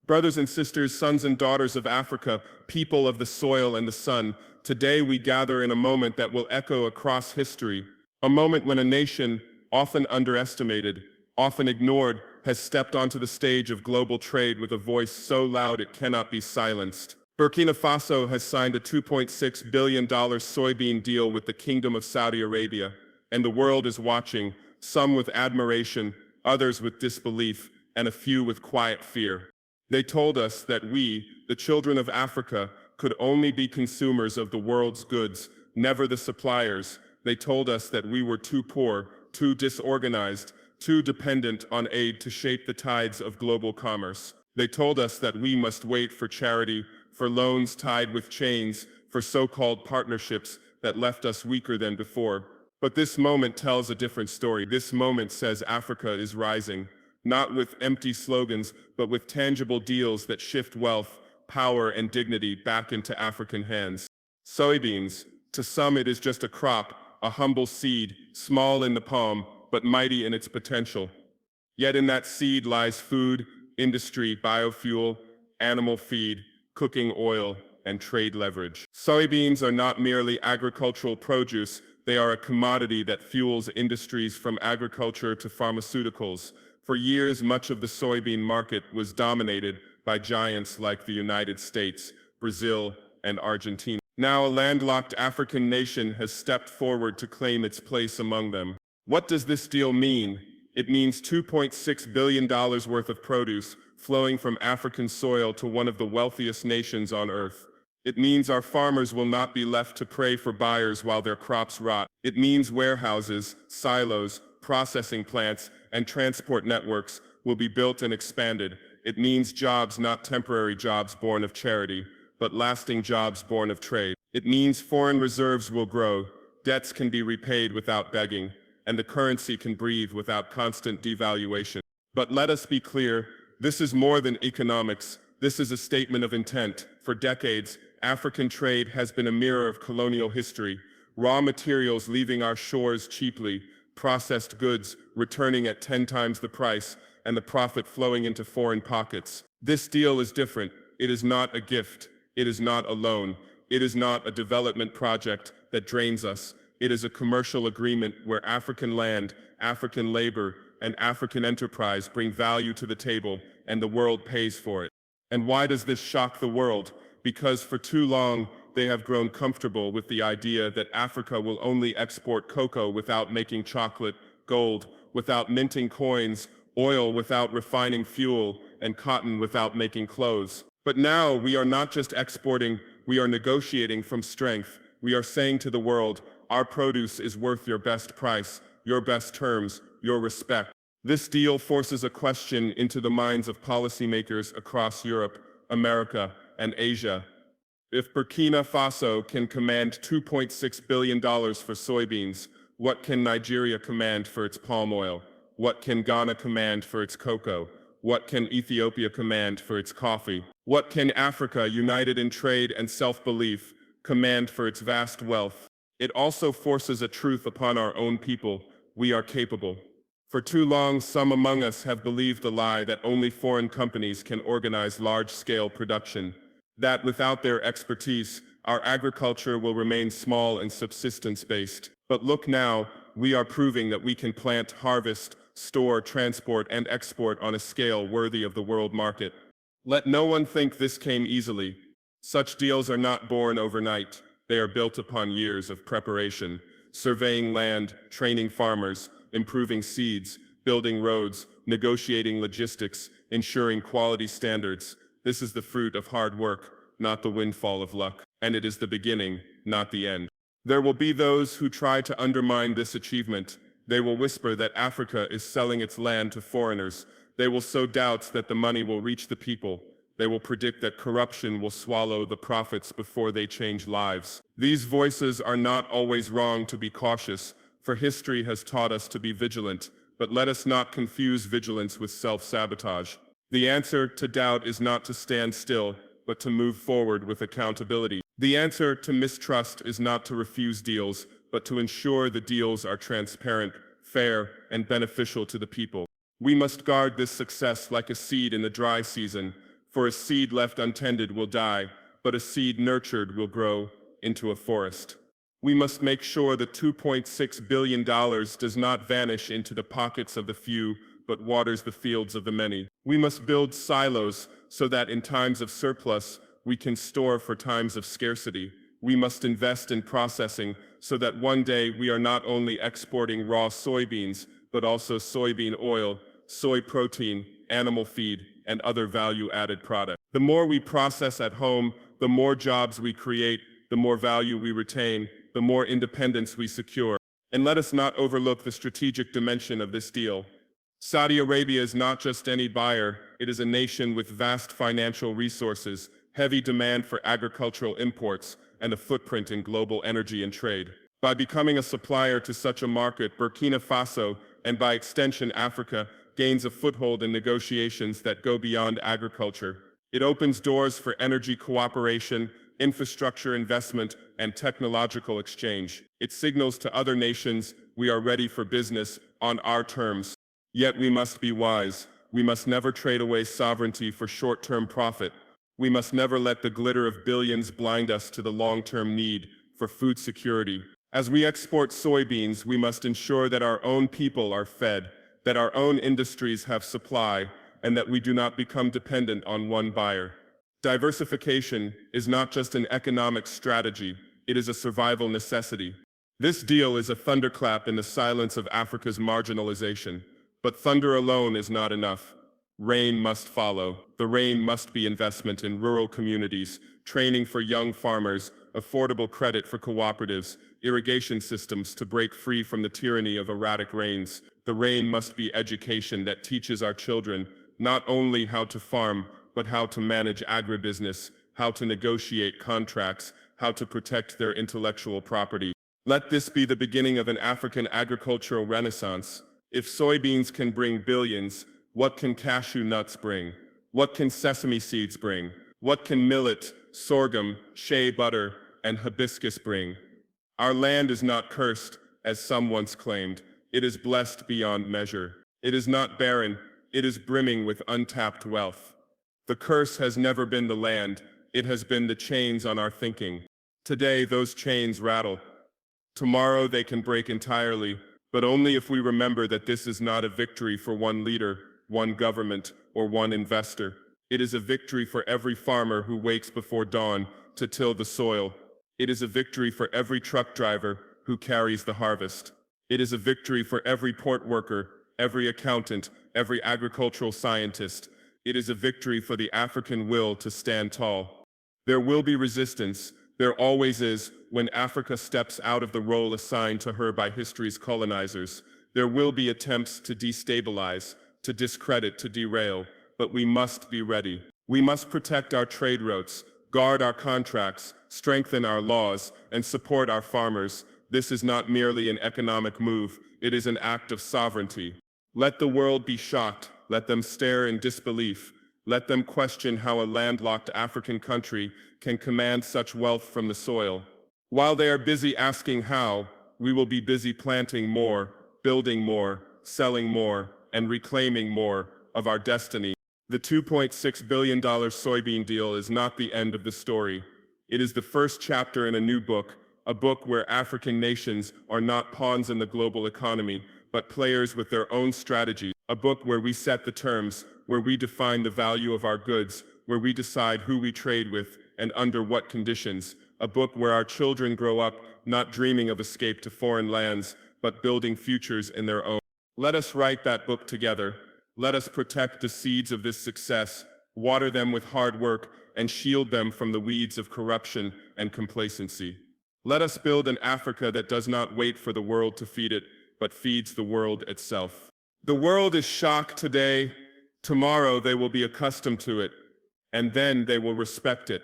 Brothers and sisters, sons and daughters of Africa, people of the soil and the sun, today we gather in a moment that will echo across history, a moment when a nation, often underestimated, often ignored, has stepped onto the stage of global trade with a voice so loud it cannot be silenced. Burkina Faso has signed a $2.6 billion soybean deal with the Kingdom of Saudi Arabia, and the world is watching, some with admiration, others with disbelief, and a few with quiet fear. They told us that we, the children of Africa, could only be consumers of the world's goods, never the suppliers. They told us that we were too poor, too disorganized, too dependent on aid to shape the tides of global commerce. They told us that we must wait for charity, for loans tied with chains, for so-called partnerships that left us weaker than before. But this moment tells a different story. This moment says Africa is rising. Not with empty slogans, but with tangible deals that shift wealth, power, and dignity back into African hands. Soybeans, to some it is just a crop, a humble seed, small in the palm, but mighty in its potential. Yet in that seed lies food, industry, biofuel, animal feed, cooking oil, and trade leverage. Soybeans are not merely agricultural produce, they are a commodity that fuels industries from agriculture to pharmaceuticals. For years, much of the soybean market was dominated by giants like the United States, Brazil, and Argentina. Now a landlocked African nation has stepped forward to claim its place among them. What does this deal mean? It means $2.6 billion worth of produce flowing from African soil to one of the wealthiest nations on earth. It means our farmers will not be left to pray for buyers while their crops rot. It means warehouses, silos, processing plants, and transport networks will be built and expanded. It means jobs, not temporary jobs born of charity, but lasting jobs born of trade. It means foreign reserves will grow, debts can be repaid without begging, and the currency can breathe without constant devaluation. But let us be clear, this is more than economics. This is a statement of intent. For decades, African trade has been a mirror of colonial history, raw materials leaving our shores cheaply, processed goods returning at 10 times the price, and the profit flowing into foreign pockets. This deal is different. It is not a gift. It is not a loan. It is not a development project that drains us. It is a commercial agreement where African land, African labor, and African enterprise bring value to the table, and the world pays for it. And why does this shock the world? Because for too long, they have grown comfortable with the idea that Africa will only export cocoa without making chocolate, gold without minting coins, oil without refining fuel, and cotton without making clothes. But now we are not just exporting, we are negotiating from strength. We are saying to the world, our produce is worth your best price, your best terms, your respect. This deal forces a question into the minds of policymakers across Europe, America, and Asia. If Burkina Faso can command $2.6 billion for soybeans, what can Nigeria command for its palm oil? What can Ghana command for its cocoa? What can Ethiopia command for its coffee? What can Africa, united in trade and self-belief, command for its vast wealth? It also forces a truth upon our own people: we are capable. For too long, some among us have believed the lie that only foreign companies can organize large-scale production, that without their expertise, our agriculture will remain small and subsistence-based. But look now, we are proving that we can plant, harvest, store, transport, and export on a scale worthy of the world market. Let no one think this came easily. Such deals are not born overnight. They are built upon years of preparation, surveying land, training farmers, improving seeds, building roads, negotiating logistics, ensuring quality standards. This is the fruit of hard work, not the windfall of luck. And it is the beginning, not the end. There will be those who try to undermine this achievement. They will whisper that Africa is selling its land to foreigners. They will sow doubts that the money will reach the people. They will predict that corruption will swallow the profits before they change lives. These voices are not always wrong to be cautious, for history has taught us to be vigilant, but let us not confuse vigilance with self-sabotage. The answer to doubt is not to stand still, but to move forward with accountability. The answer to mistrust is not to refuse deals, but to ensure the deals are transparent, fair, and beneficial to the people. We must guard this success like a seed in the dry season, For a seed left untended will die, but a seed nurtured will grow into a forest. We must make sure the $2.6 billion does not vanish into the pockets of the few, but waters the fields of the many. We must build silos so that in times of surplus, we can store for times of scarcity. We must invest in processing so that one day we are not only exporting raw soybeans, but also soybean oil, soy protein, animal feed, and other value-added products. The more we process at home, the more jobs we create, the more value we retain, the more independence we secure. And let us not overlook the strategic dimension of this deal. Saudi Arabia is not just any buyer, it is a nation with vast financial resources, heavy demand for agricultural imports, and a footprint in global energy and trade. By becoming a supplier to such a market, Burkina Faso, and by extension Africa, gains a foothold in negotiations that go beyond agriculture. It opens doors for energy cooperation, infrastructure investment, and technological exchange. It signals to other nations we are ready for business on our terms. Yet we must be wise. We must never trade away sovereignty for short-term profit. We must never let the glitter of billions blind us to the long-term need for food security. As we export soybeans, we must ensure that our own people are fed, that our own industries have supply, and that we do not become dependent on one buyer. Diversification is not just an economic strategy, it is a survival necessity. This deal is a thunderclap in the silence of Africa's marginalization. But thunder alone is not enough. Rain must follow. The rain must be investment in rural communities, training for young farmers, affordable credit for cooperatives, irrigation systems to break free from the tyranny of erratic rains. The rain must be education that teaches our children not only how to farm, but how to manage agribusiness, how to negotiate contracts, how to protect their intellectual property. Let this be the beginning of an African agricultural renaissance. If soybeans can bring billions, what can cashew nuts bring? What can sesame seeds bring? What can millet, sorghum, shea butter, and hibiscus bring? Our land is not cursed, as some once claimed. It is blessed beyond measure. It is not barren, it is brimming with untapped wealth. The curse has never been the land, it has been the chains on our thinking. Today those chains rattle. Tomorrow they can break entirely, but only if we remember that this is not a victory for one leader, one government, or one investor. It is a victory for every farmer who wakes before dawn to till the soil. It is a victory for every truck driver who carries the harvest. It is a victory for every port worker, every accountant, every agricultural scientist. It is a victory for the African will to stand tall. There will be resistance. There always is when Africa steps out of the role assigned to her by history's colonizers. There will be attempts to destabilize, to discredit, to derail, but we must be ready. We must protect our trade routes, guard our contracts, strengthen our laws, and support our farmers. This is not merely an economic move, it is an act of sovereignty. Let the world be shocked, let them stare in disbelief. Let them question how a landlocked African country can command such wealth from the soil. While they are busy asking how, we will be busy planting more, building more, selling more, and reclaiming more of our destiny. The $2.6 billion soybean deal is not the end of the story. It is the first chapter in a new book, a book where African nations are not pawns in the global economy, but players with their own strategies. A book where we set the terms, where we define the value of our goods, where we decide who we trade with and under what conditions. A book where our children grow up not dreaming of escape to foreign lands, but building futures in their own. Let us write that book together. Let us protect the seeds of this success, water them with hard work, and shield them from the weeds of corruption and complacency. Let us build an Africa that does not wait for the world to feed it, but feeds the world itself. The world is shocked today. Tomorrow they will be accustomed to it, and then they will respect it.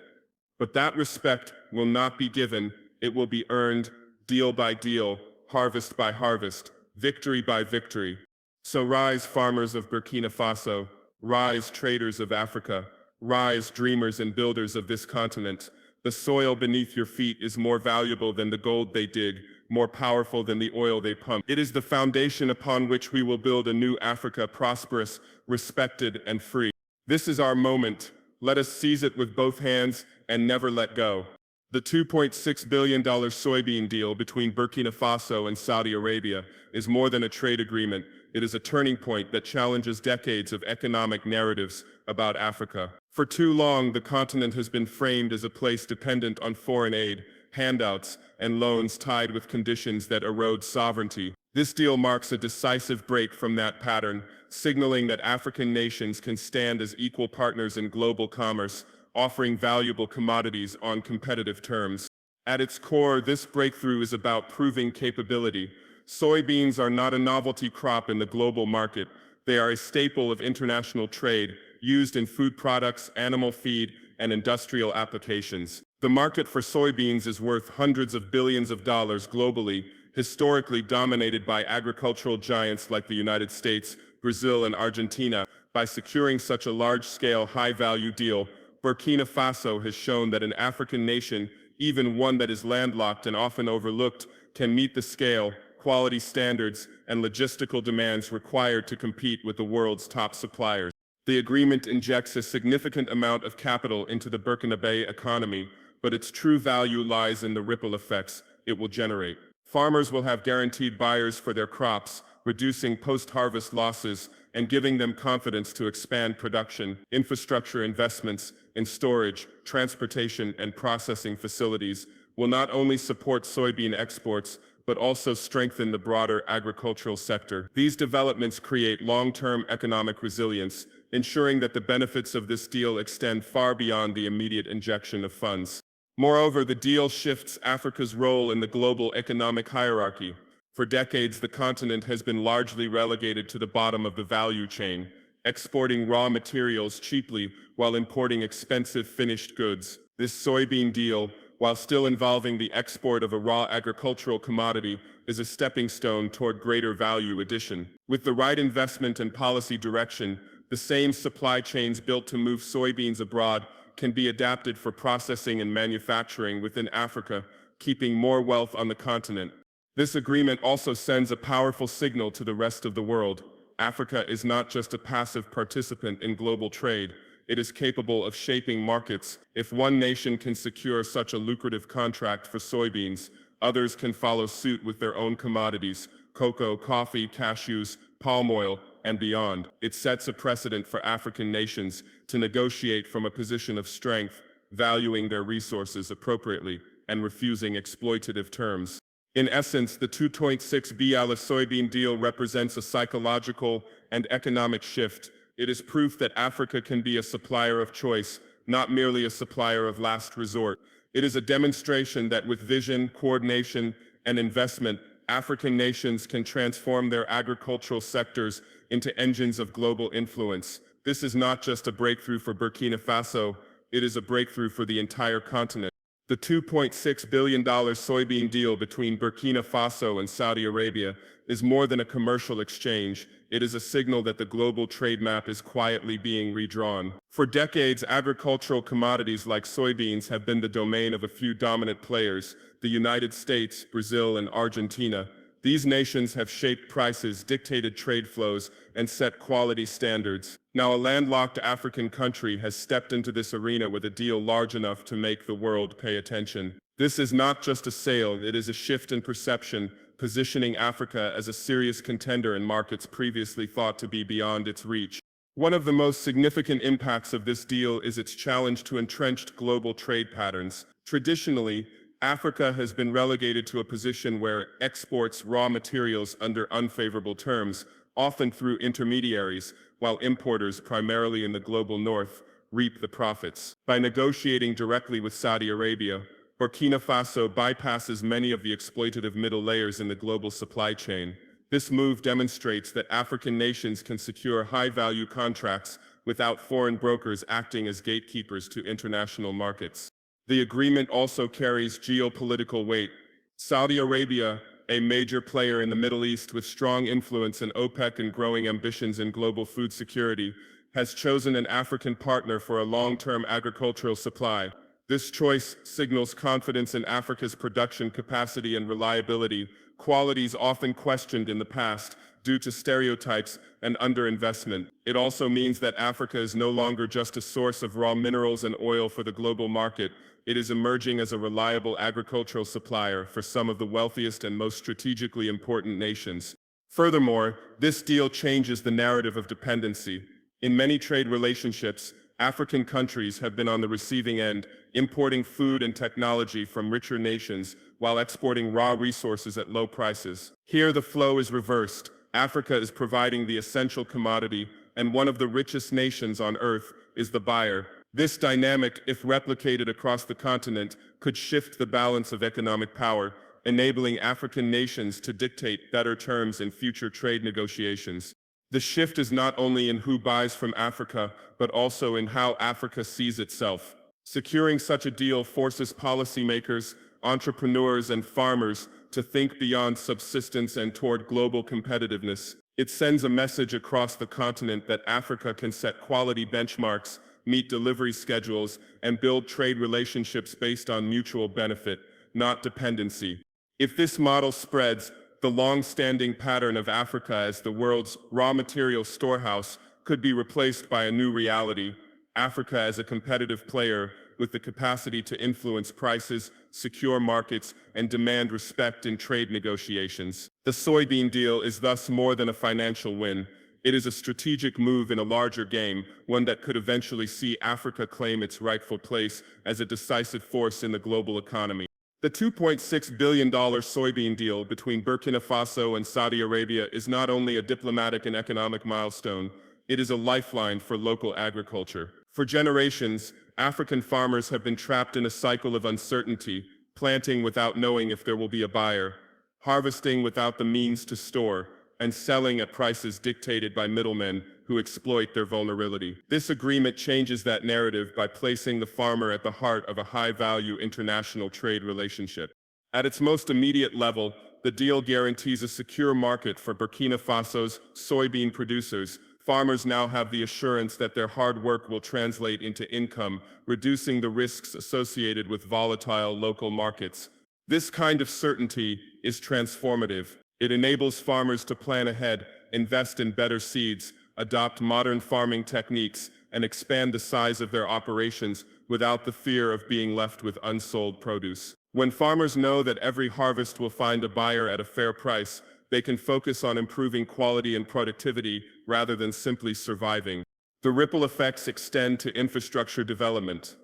But that respect will not be given, it will be earned, deal by deal, harvest by harvest, victory by victory. So rise, farmers of Burkina Faso, rise, traders of Africa, rise, dreamers and builders of this continent. The soil beneath your feet is more valuable than the gold they dig, more powerful than the oil they pump. It is the foundation upon which we will build a new Africa, prosperous, respected, and free. This is our moment. Let us seize it with both hands and never let go. The $2.6 billion soybean deal between Burkina Faso and Saudi Arabia is more than a trade agreement. It is a turning point that challenges decades of economic narratives about Africa. For too long, the continent has been framed as a place dependent on foreign aid, handouts, and loans tied with conditions that erode sovereignty. This deal marks a decisive break from that pattern, signaling that African nations can stand as equal partners in global commerce, offering valuable commodities on competitive terms. At its core, this breakthrough is about proving capability. Soybeans are not a novelty crop in the global market. They are a staple of international trade, used in food products, animal feed, and industrial applications. The market for soybeans is worth hundreds of billions of dollars globally, historically dominated by agricultural giants like the United States, Brazil, and Argentina. By securing such a large-scale, high-value deal, Burkina Faso has shown that an African nation, even one that is landlocked and often overlooked, can meet the scale, quality standards, and logistical demands required to compete with the world's top suppliers. The agreement injects a significant amount of capital into the Burkinabe economy, but its true value lies in the ripple effects it will generate. Farmers will have guaranteed buyers for their crops, reducing post-harvest losses and giving them confidence to expand production. Infrastructure investments in storage, transportation, and processing facilities will not only support soybean exports, but also strengthen the broader agricultural sector. These developments create long-term economic resilience, ensuring that the benefits of this deal extend far beyond the immediate injection of funds. Moreover, the deal shifts Africa's role in the global economic hierarchy. For decades, the continent has been largely relegated to the bottom of the value chain, exporting raw materials cheaply while importing expensive finished goods. This soybean deal, while still involving the export of a raw agricultural commodity, is a stepping stone toward greater value addition. With the right investment and policy direction, the same supply chains built to move soybeans abroad can be adapted for processing and manufacturing within Africa, keeping more wealth on the continent. This agreement also sends a powerful signal to the rest of the world. Africa is not just a passive participant in global trade. It is capable of shaping markets. If one nation can secure such a lucrative contract for soybeans, others can follow suit with their own commodities: cocoa, coffee, cashews, palm oil, and beyond. It sets a precedent for African nations to negotiate from a position of strength, valuing their resources appropriately and refusing exploitative terms. In essence, the $2.6 billion soybean deal represents a psychological and economic shift. It is proof that Africa can be a supplier of choice, not merely a supplier of last resort. It is a demonstration that with vision, coordination, and investment, African nations can transform their agricultural sectors into engines of global influence. This is not just a breakthrough for Burkina Faso, it is a breakthrough for the entire continent. The $2.6 billion soybean deal between Burkina Faso and Saudi Arabia is more than a commercial exchange. It is a signal that the global trade map is quietly being redrawn. For decades, agricultural commodities like soybeans have been the domain of a few dominant players: the United States, Brazil, and Argentina. These nations have shaped prices, dictated trade flows, and set quality standards. Now, a landlocked African country has stepped into this arena with a deal large enough to make the world pay attention. This is not just a sale, it is a shift in perception, positioning Africa as a serious contender in markets previously thought to be beyond its reach. One of the most significant impacts of this deal is its challenge to entrenched global trade patterns. Traditionally, Africa has been relegated to a position where it exports raw materials under unfavorable terms, often through intermediaries, while importers, primarily in the global north, reap the profits. By negotiating directly with Saudi Arabia, Burkina Faso bypasses many of the exploitative middle layers in the global supply chain. This move demonstrates that African nations can secure high-value contracts without foreign brokers acting as gatekeepers to international markets. The agreement also carries geopolitical weight. Saudi Arabia, a major player in the Middle East with strong influence in OPEC and growing ambitions in global food security, has chosen an African partner for a long-term agricultural supply. This choice signals confidence in Africa's production capacity and reliability, qualities often questioned in the past. due to stereotypes and underinvestment. It also means that Africa is no longer just a source of raw minerals and oil for the global market. It is emerging as a reliable agricultural supplier for some of the wealthiest and most strategically important nations. Furthermore, this deal changes the narrative of dependency. In many trade relationships, African countries have been on the receiving end, importing food and technology from richer nations while exporting raw resources at low prices. Here the flow is reversed. Africa is providing the essential commodity, and one of the richest nations on earth is the buyer. This dynamic, if replicated across the continent, could shift the balance of economic power, enabling African nations to dictate better terms in future trade negotiations. The shift is not only in who buys from Africa, but also in how Africa sees itself. Securing such a deal forces policymakers, entrepreneurs, and farmers to think beyond subsistence and toward global competitiveness. It sends a message across the continent that Africa can set quality benchmarks, meet delivery schedules, and build trade relationships based on mutual benefit, not dependency. If this model spreads, the long-standing pattern of Africa as the world's raw material storehouse could be replaced by a new reality: Africa as a competitive player with the capacity to influence prices, secure markets, and demand respect in trade negotiations. The soybean deal is thus more than a financial win. It is a strategic move in a larger game, one that could eventually see Africa claim its rightful place as a decisive force in the global economy. The $2.6 billion soybean deal between Burkina Faso and Saudi Arabia is not only a diplomatic and economic milestone, it is a lifeline for local agriculture. For generations, African farmers have been trapped in a cycle of uncertainty, planting without knowing if there will be a buyer, harvesting without the means to store, and selling at prices dictated by middlemen who exploit their vulnerability. This agreement changes that narrative by placing the farmer at the heart of a high-value international trade relationship. At its most immediate level, the deal guarantees a secure market for Burkina Faso's soybean producers. Farmers now have the assurance that their hard work will translate into income, reducing the risks associated with volatile local markets. This kind of certainty is transformative. It enables farmers to plan ahead, invest in better seeds, adopt modern farming techniques, and expand the size of their operations without the fear of being left with unsold produce. When farmers know that every harvest will find a buyer at a fair price, they can focus on improving quality and productivity rather than simply surviving. The ripple effects extend to infrastructure development.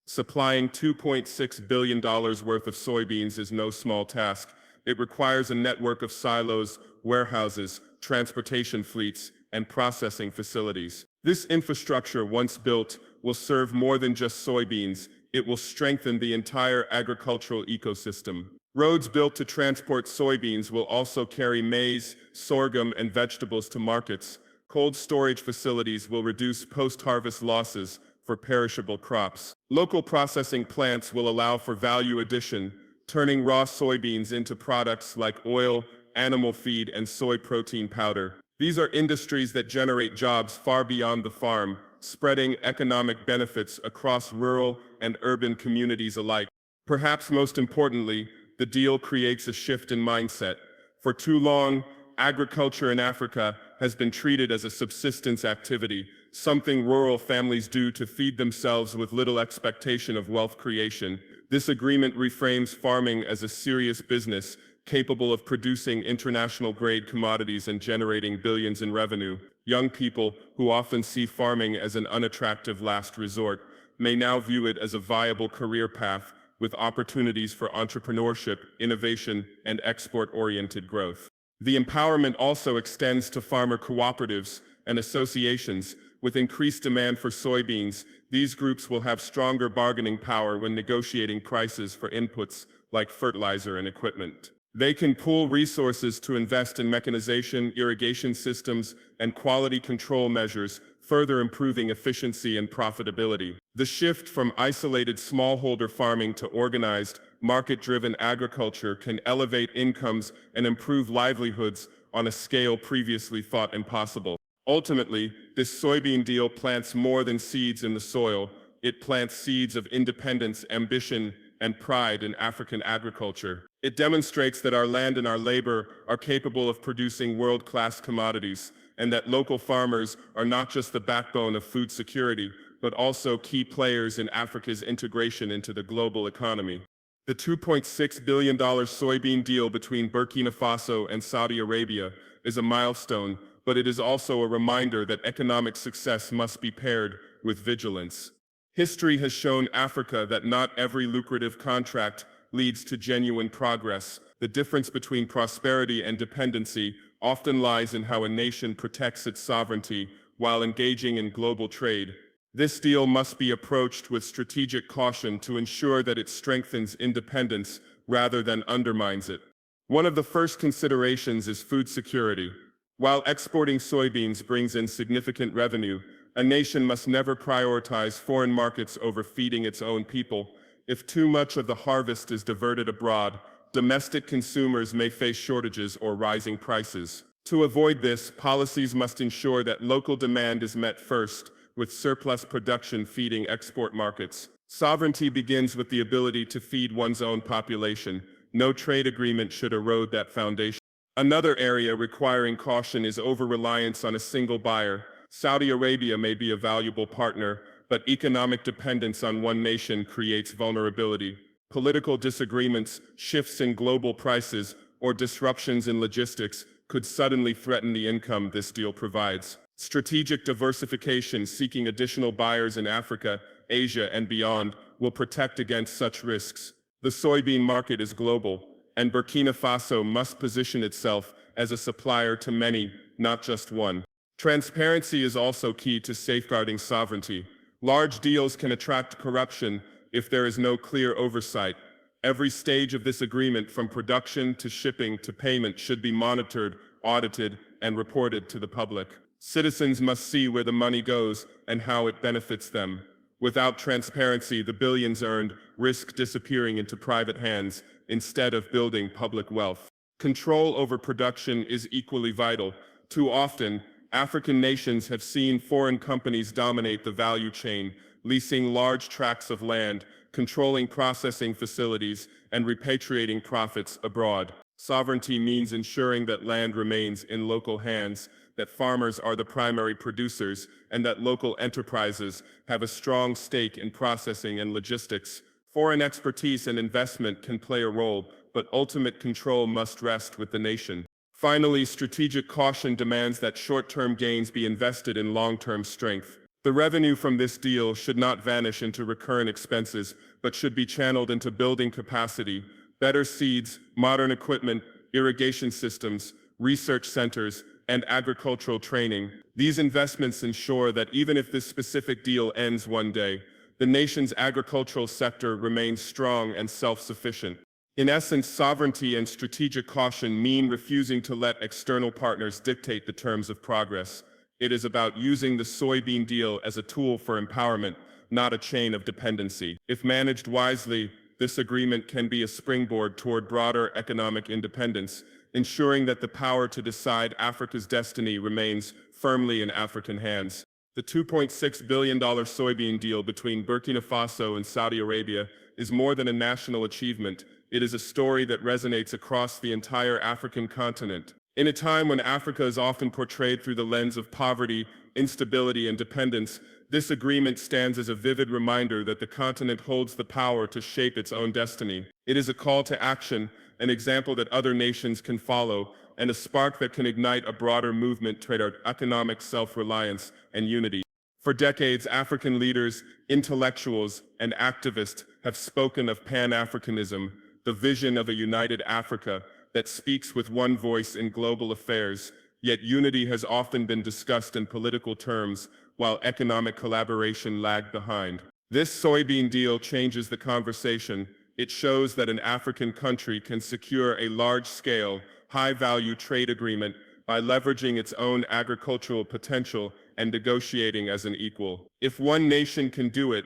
Supplying $2.6 billion worth of soybeans is no small task. It requires a network of silos, warehouses, transportation fleets, and processing facilities. This infrastructure, once built, will serve more than just soybeans. It will strengthen the entire agricultural ecosystem. Roads built to transport soybeans will also carry maize, sorghum, and vegetables to markets. Cold storage facilities will reduce post-harvest losses for perishable crops. Local processing plants will allow for value addition, turning raw soybeans into products like oil, animal feed, and soy protein powder. These are industries that generate jobs far beyond the farm, spreading economic benefits across rural and urban communities alike. Perhaps most importantly, the deal creates a shift in mindset. For too long, agriculture in Africa has been treated as a subsistence activity, something rural families do to feed themselves with little expectation of wealth creation. This agreement reframes farming as a serious business, capable of producing international-grade commodities and generating billions in revenue. Young people, who often see farming as an unattractive last resort, may now view it as a viable career path with opportunities for entrepreneurship, innovation, and export-oriented growth. The empowerment also extends to farmer cooperatives and associations. With increased demand for soybeans, these groups will have stronger bargaining power when negotiating prices for inputs like fertilizer and equipment. They can pool resources to invest in mechanization, irrigation systems, and quality control measures, further improving efficiency and profitability. The shift from isolated smallholder farming to organized, market-driven agriculture can elevate incomes and improve livelihoods on a scale previously thought impossible. Ultimately, this soybean deal plants more than seeds in the soil. It plants seeds of independence, ambition, and pride in African agriculture. It demonstrates that our land and our labor are capable of producing world-class commodities, and that local farmers are not just the backbone of food security, but also key players in Africa's integration into the global economy. The $2.6 billion soybean deal between Burkina Faso and Saudi Arabia is a milestone, but it is also a reminder that economic success must be paired with vigilance. History has shown Africa that not every lucrative contract leads to genuine progress. The difference between prosperity and dependency often lies in how a nation protects its sovereignty while engaging in global trade. This deal must be approached with strategic caution to ensure that it strengthens independence rather than undermines it. One of the first considerations is food security. While exporting soybeans brings in significant revenue, a nation must never prioritize foreign markets over feeding its own people. If too much of the harvest is diverted abroad, domestic consumers may face shortages or rising prices. To avoid this, policies must ensure that local demand is met first, with surplus production feeding export markets. Sovereignty begins with the ability to feed one's own population. No trade agreement should erode that foundation. Another area requiring caution is over-reliance on a single buyer. Saudi Arabia may be a valuable partner, but economic dependence on one nation creates vulnerability. Political disagreements, shifts in global prices, or disruptions in logistics could suddenly threaten the income this deal provides. Strategic diversification, seeking additional buyers in Africa, Asia, and beyond, will protect against such risks. The soybean market is global, and Burkina Faso must position itself as a supplier to many, not just one. Transparency is also key to safeguarding sovereignty. Large deals can attract corruption if there is no clear oversight. Every stage of this agreement, from production to shipping to payment, should be monitored, audited, and reported to the public. Citizens must see where the money goes and how it benefits them. Without transparency, the billions earned risk disappearing into private hands instead of building public wealth. Control over production is equally vital. Too often, African nations have seen foreign companies dominate the value chain, leasing large tracts of land, controlling processing facilities, and repatriating profits abroad. Sovereignty means ensuring that land remains in local hands, that farmers are the primary producers, and that local enterprises have a strong stake in processing and logistics. Foreign expertise and investment can play a role, but ultimate control must rest with the nation. Finally, strategic caution demands that short-term gains be invested in long-term strength. The revenue from this deal should not vanish into recurrent expenses, but should be channeled into building capacity, better seeds, modern equipment, irrigation systems, research centers, and agricultural training. These investments ensure that even if this specific deal ends one day, the nation's agricultural sector remains strong and self-sufficient. In essence, sovereignty and strategic caution mean refusing to let external partners dictate the terms of progress. It is about using the soybean deal as a tool for empowerment, not a chain of dependency. If managed wisely, this agreement can be a springboard toward broader economic independence, ensuring that the power to decide Africa's destiny remains firmly in African hands. The $2.6 billion soybean deal between Burkina Faso and Saudi Arabia is more than a national achievement. It is a story that resonates across the entire African continent. In a time when Africa is often portrayed through the lens of poverty, instability, and dependence, this agreement stands as a vivid reminder that the continent holds the power to shape its own destiny. It is a call to action, an example that other nations can follow, and a spark that can ignite a broader movement toward economic self-reliance and unity. For decades, African leaders, intellectuals, and activists have spoken of Pan-Africanism, the vision of a united Africa that speaks with one voice in global affairs. Yet unity has often been discussed in political terms, while economic collaboration lagged behind. This soybean deal changes the conversation. It shows that an African country can secure a large-scale, high-value trade agreement by leveraging its own agricultural potential and negotiating as an equal. If one nation can do it,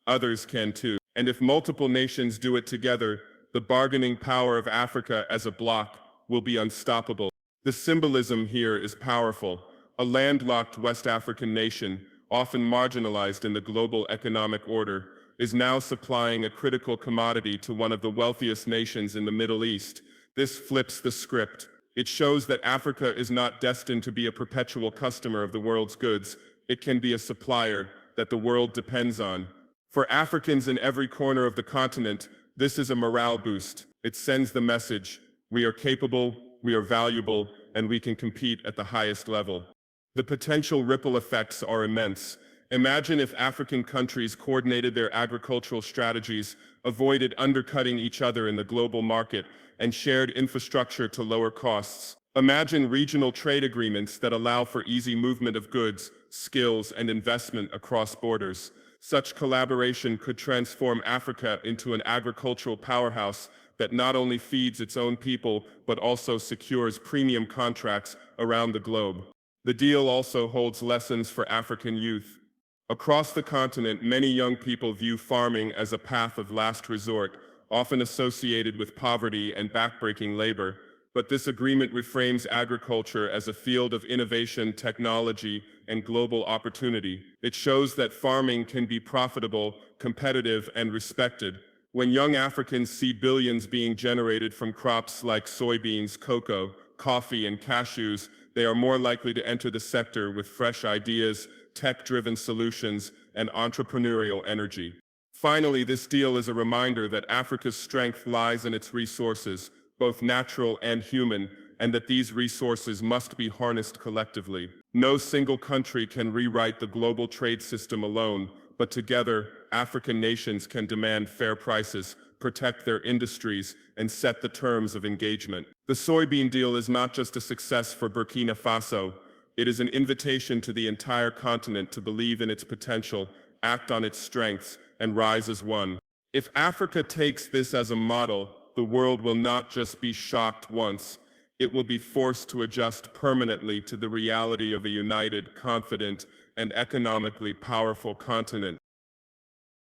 others can too. And if multiple nations do it together, the bargaining power of Africa as a bloc will be unstoppable. The symbolism here is powerful. A landlocked West African nation, often marginalized in the global economic order, is now supplying a critical commodity to one of the wealthiest nations in the Middle East. This flips the script. It shows that Africa is not destined to be a perpetual customer of the world's goods. It can be a supplier that the world depends on. For Africans in every corner of the continent, this is a morale boost. It sends the message: we are capable, we are valuable, and we can compete at the highest level. The potential ripple effects are immense. Imagine if African countries coordinated their agricultural strategies, avoided undercutting each other in the global market, and shared infrastructure to lower costs. Imagine regional trade agreements that allow for easy movement of goods, skills, and investment across borders. Such collaboration could transform Africa into an agricultural powerhouse that not only feeds its own people, but also secures premium contracts around the globe. The deal also holds lessons for African youth. Across the continent, many young people view farming as a path of last resort, often associated with poverty and backbreaking labor. But this agreement reframes agriculture as a field of innovation, technology, and global opportunity. It shows that farming can be profitable, competitive, and respected. When young Africans see billions being generated from crops like soybeans, cocoa, coffee, and cashews, they are more likely to enter the sector with fresh ideas, tech-driven solutions, and entrepreneurial energy. Finally, this deal is a reminder that Africa's strength lies in its resources, both natural and human, and that these resources must be harnessed collectively. No single country can rewrite the global trade system alone, but together, African nations can demand fair prices, protect their industries, and set the terms of engagement. The soybean deal is not just a success for Burkina Faso. It is an invitation to the entire continent to believe in its potential, act on its strengths, and rise as one. If Africa takes this as a model, the world will not just be shocked once, it will be forced to adjust permanently to the reality of a united, confident, and economically powerful continent.